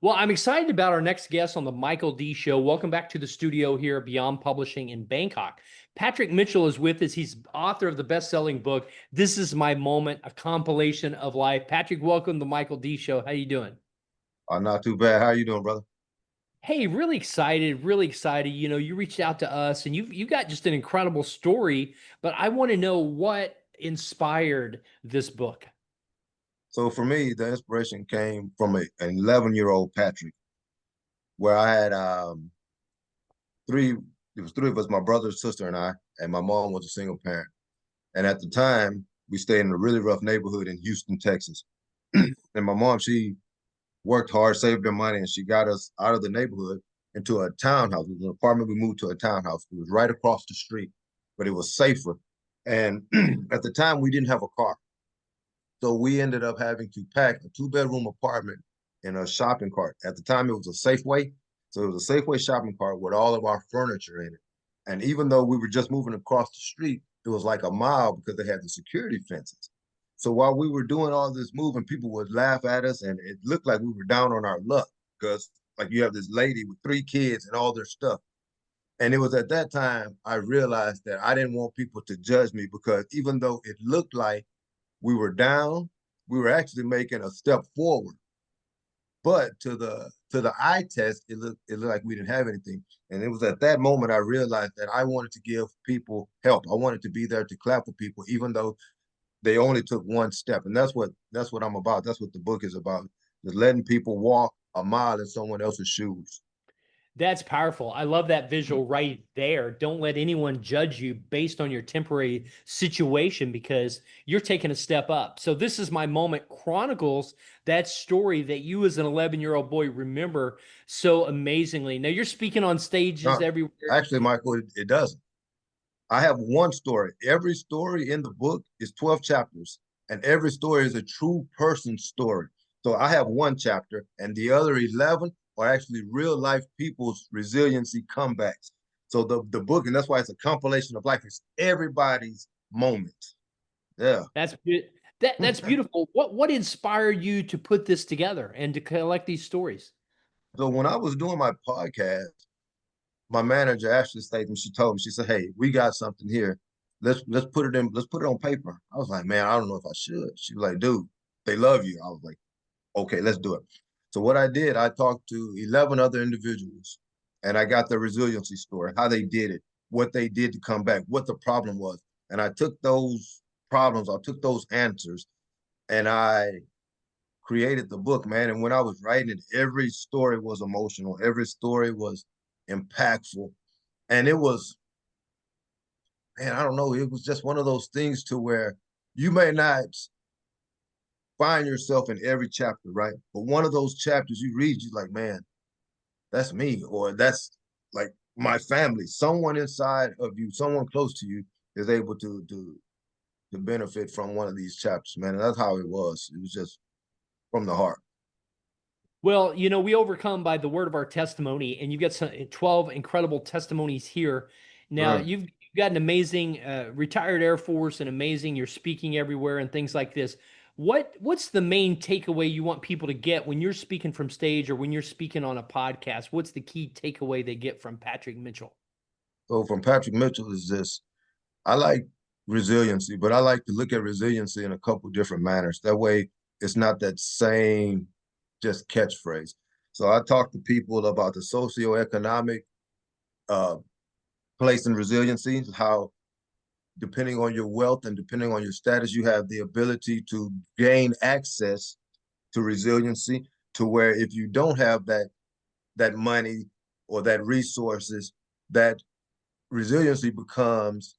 Well, I'm excited about our next guest on the Michael D. Show. Welcome back to the studio here at Beyond Publishing in Bangkok. Patrick Mitchell is with us. He's author of the best-selling book, This Is My Moment, a compilation of life. Patrick, welcome to the Michael D. Show. How you doing? Not too bad. How you doing, brother? Hey, really excited, really excited. You know, you reached out to us and you got just an incredible story, but I want to know what inspired this book. So for me, the inspiration came from an 11-year-old Patrick, where I had three. It was three of us, my brother, sister, and I, and my mom was a single parent. And at the time, we stayed in a really rough neighborhood in Houston, Texas. And my mom, she worked hard, saved her money, and she got us out of the neighborhood into a townhouse. It was an apartment. We moved to a townhouse. It was right across the street, but it was safer. And at the time, we didn't have a car. So we ended up having to pack a two-bedroom apartment in a shopping cart. At the time, it was a Safeway. So it was a Safeway shopping cart with all of our furniture in it. And even though we were just moving across the street, it was like a mile because they had the security fences. So while we were doing all this moving, people would laugh at us, and it looked like we were down on our luck because, like, you have this lady with three kids and all their stuff. And it was at that time I realized that I didn't want people to judge me, because even though it looked like we were down, we were actually making a step forward. But to the eye test, it looked like we didn't have anything. And it was at that moment I realized that I wanted to give people help. I wanted to be there to clap for people, even though they only took one step. And that's what I'm about. That's what the book is about. Just letting people walk a mile in someone else's shoes. That's powerful. I love that visual right there. Don't let anyone judge you based on your temporary situation because you're taking a step up. So This Is My Moment chronicles that story that you as an 11-year-old boy remember so amazingly. Now you're speaking on stages No, everywhere. actually, Michael, it doesn't. I have one story. Every story in the book is 12 chapters, and every story is a true person story. So I have one chapter, and the other 11 are actually real life people's resiliency comebacks. So the book, and that's why it's a compilation of life. It's everybody's moment. Yeah. That's that's beautiful. What inspired you to put this together and to collect these stories? So when I was doing my podcast, my manager, Ashley Statham, she told me, she said, "Hey, we got something here. Let's put it in, let's put it on paper." I was like, "Man, I don't know if I should." She was like, "Dude, they love you." I was like, "Okay, let's do it." So what I did, I talked to 11 other individuals, and I got their resiliency story, how they did it, what they did to come back, what the problem was. And I took those problems, I took those answers, and I created the book, man. And when I was writing it, every story was emotional, every story was impactful. And it was, man, I don't know, it was just one of those things to where you may not find yourself in every chapter, right? But one of those chapters you read, you're like, man, that's me, or that's like my family. Someone inside of you, someone close to you is able to benefit from one of these chapters, man. And that's how it was. It was just from the heart. Well, you know, we overcome by the word of our testimony, and you've got 12 incredible testimonies here. Now, Right. you've got an amazing retired Air Force and amazing, you're speaking everywhere and things like this. What's the main takeaway you want people to get when you're speaking from stage or when you're speaking on a podcast? What's the key takeaway they get from Patrick Mitchell? So from Patrick Mitchell is this: I like resiliency, but I like to look at resiliency in a couple different manners. That way, it's not that same just catchphrase. So I talk to people about the socioeconomic uh, place in resiliency, how depending on your wealth and depending on your status, you have the ability to gain access to resiliency, to where if you don't have that money or that resources, that resiliency becomes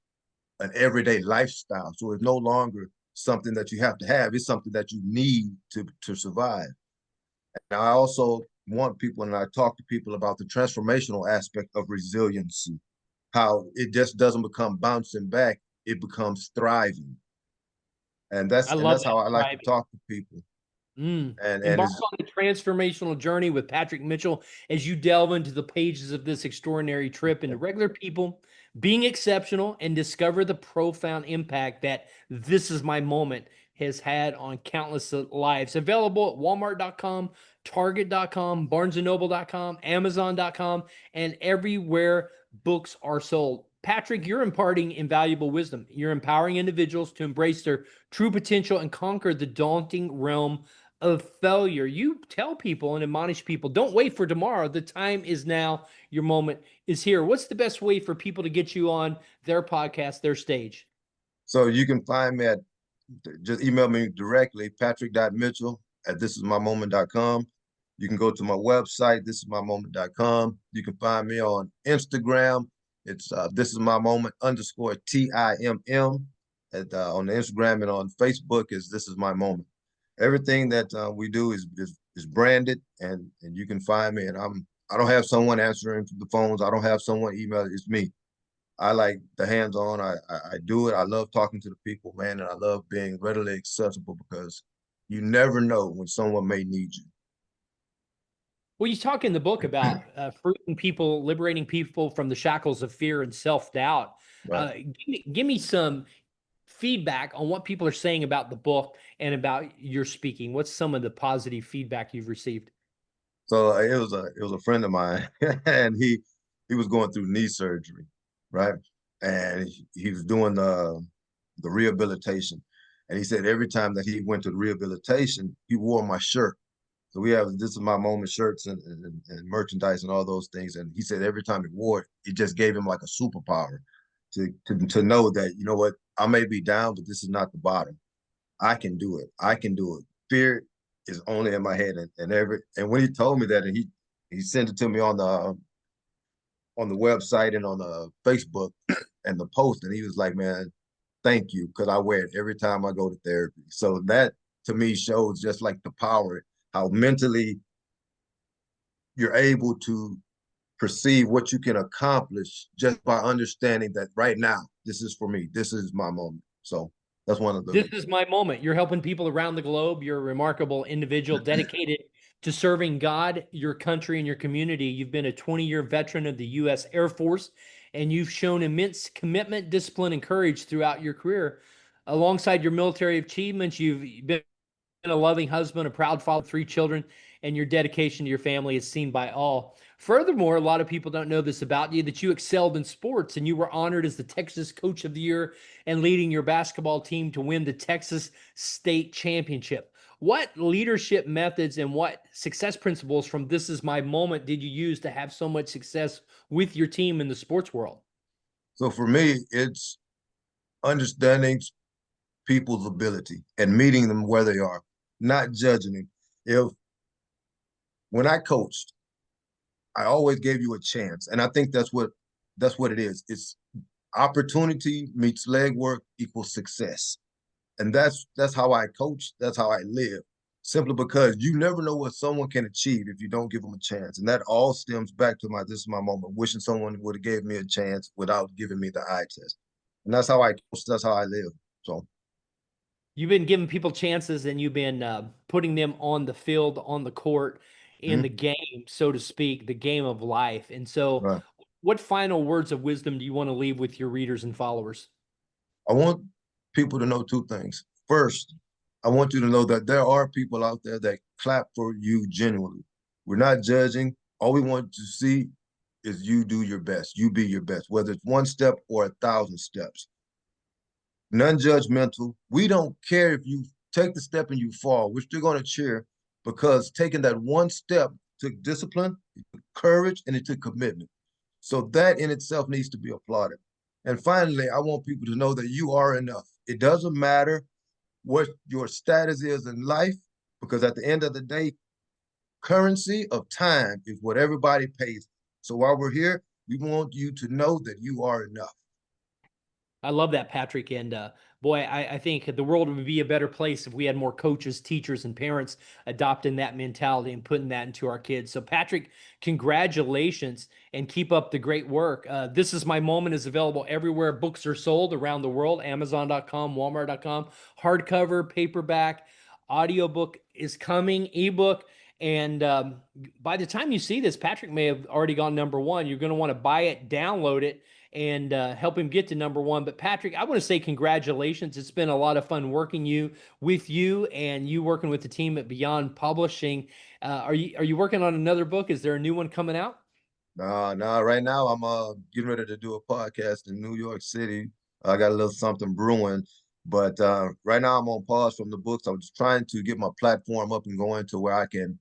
an everyday lifestyle. So it's no longer something that you have to have. It's something that you need to survive. And I also want people, and I talk to people about the transformational aspect of resiliency, how it just doesn't become bouncing back, it becomes thriving. And I love that's that how I like to thriving. talk to people. And Embark it's on the transformational journey with Patrick Mitchell as you delve into the pages of this extraordinary trip into regular people, being exceptional, and discover the profound impact that This Is My Moment has had on countless lives. Available at walmart.com, target.com, barnesandnoble.com, amazon.com, and everywhere books are sold. Patrick, you're imparting invaluable wisdom. You're empowering individuals to embrace their true potential and conquer the daunting realm of failure. You tell people and admonish people, don't wait for tomorrow. The time is now. Your moment is here. What's the best way for people to get you on their podcast, their stage? So you can find me at, just email me directly, patrick.mitchell@thisismymoment.com. You can go to my website, thisismymoment.com. You can find me on Instagram. It's this is my moment _TIMM on the Instagram, and on Facebook is This Is My Moment. Everything that we do is branded, and you can find me. And I don't have someone answering the phones. I don't have someone email. It's me. I like the hands-on. I do it. I love talking to the people, man, and I love being readily accessible because you never know when someone may need you. Well, you talk in the book about freeing people, liberating people from the shackles of fear and self-doubt. Right. Give me some feedback on what people are saying about the book and about your speaking. What's some of the positive feedback you've received? So it was a friend of mine, and he was going through knee surgery, right? And he was doing the rehabilitation, and he said every time that he went to the rehabilitation, he wore my shirt. So we have This Is My Moment shirts and merchandise and all those things. And he said every time he wore it, it just gave him like a superpower to know that, you know what, I may be down, but this is not the bottom. I can do it. I can do it. Fear is only in my head. And when he told me that, and he sent it to me on the website and on the Facebook and the post, and he was like, man, thank you, because I wear it every time I go to therapy. So that to me shows just like the power, how mentally you're able to perceive what you can accomplish just by understanding that right now, this is for me. This is my moment. So that's one of the. This is my moment. You're helping people around the globe. You're a remarkable individual dedicated to serving God, your country, and your community. You've been a 20-year veteran of the U.S. Air Force, and you've shown immense commitment, discipline, and courage throughout your career. Alongside your military achievements, you've been a loving husband, a proud father, 3 children, and your dedication to your family is seen by all. Furthermore, a lot of people don't know this about you, that you excelled in sports and you were honored as the Texas Coach of the Year and leading your basketball team to win the Texas State Championship. What leadership methods and what success principles from This Is My Moment did you use to have so much success with your team in the sports world? So for me, it's understanding people's ability and meeting them where they are, not judging them. If when I coached, I always gave you a chance, and I think that's what it is. It's opportunity meets legwork equals success, and that's how I coach. That's how I live. Simply because you never know what someone can achieve if you don't give them a chance, and that all stems back to my This Is My Moment, wishing someone would have gave me a chance without giving me the eye test, and that's how I coach. That's how I live. So. You've been giving people chances and you've been putting them on the field, on the court, in Mhm. the game, so to speak, the game of life. And so, Right. what final words of wisdom do you want to leave with your readers and followers? I want people to know two things. First, I want you to know that there are people out there that clap for you genuinely. We're not judging. All we want to see is you do your best. You be your best, whether it's one step or 1,000 steps. Non-judgmental. We don't care if you take the step and you fall. We're still going to cheer because taking that one step took discipline, it took courage, and it took commitment. So that in itself needs to be applauded. And finally, I want people to know that you are enough. It doesn't matter what your status is in life, because at the end of the day, currency of time is what everybody pays. So while we're here, we want you to know that you are enough. I love that, Patrick. And boy, I think the world would be a better place if we had more coaches, teachers, and parents adopting that mentality and putting that into our kids. So, Patrick, congratulations and keep up the great work. This Is My Moment is available everywhere books are sold around the world, Amazon.com, Walmart.com, hardcover, paperback, audiobook is coming, ebook. And by the time you see this, Patrick may have already gone #1. You're going to want to buy it, download it, and help him get to #1. But Patrick, I want to say congratulations. It's been a lot of fun working with you and you working with the team at Beyond Publishing. Are you working on another book? Is there a new one coming out? No, right now I'm getting ready to do a podcast in New York City. I got a little something brewing, but right now I'm on pause from the books. I'm just trying to get my platform up and going to where I can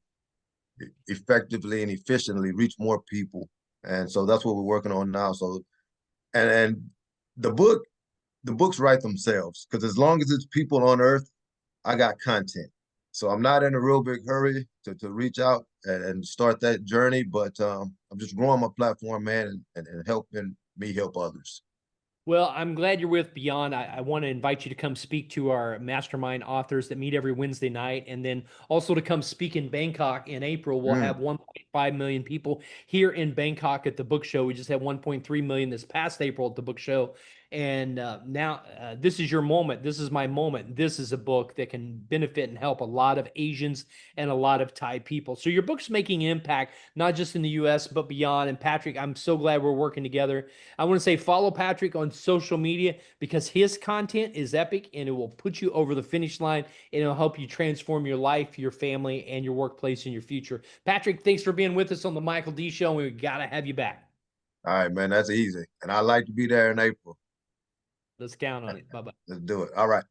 effectively and efficiently reach more people. And so that's what we're working on now. So and the book, the books write themselves because as long as it's people on earth, I got content. So I'm not in a real big hurry to reach out and start that journey, but I'm just growing my platform, man, and helping me help others. Well, I'm glad you're with Beyond. I want to invite you to come speak to our mastermind authors that meet every Wednesday night, and then also to come speak in Bangkok in April. We'll Mm. have 1.5 million people here in Bangkok at the book show. We just had 1.3 million this past April at the book show. And now this is your moment. This is my moment. This is a book that can benefit and help a lot of Asians and a lot of Thai people. So your book's making an impact, not just in the US, but beyond. And Patrick, I'm so glad we're working together. I want to say follow Patrick on social media because his content is epic and it will put you over the finish line and it'll help you transform your life, your family, and your workplace in your future. Patrick, thanks for being with us on the Michael D Show. And we got to have you back. All right, man, that's easy. And I like to be there in April. Let's count on it. Bye bye. Let's do it. All right.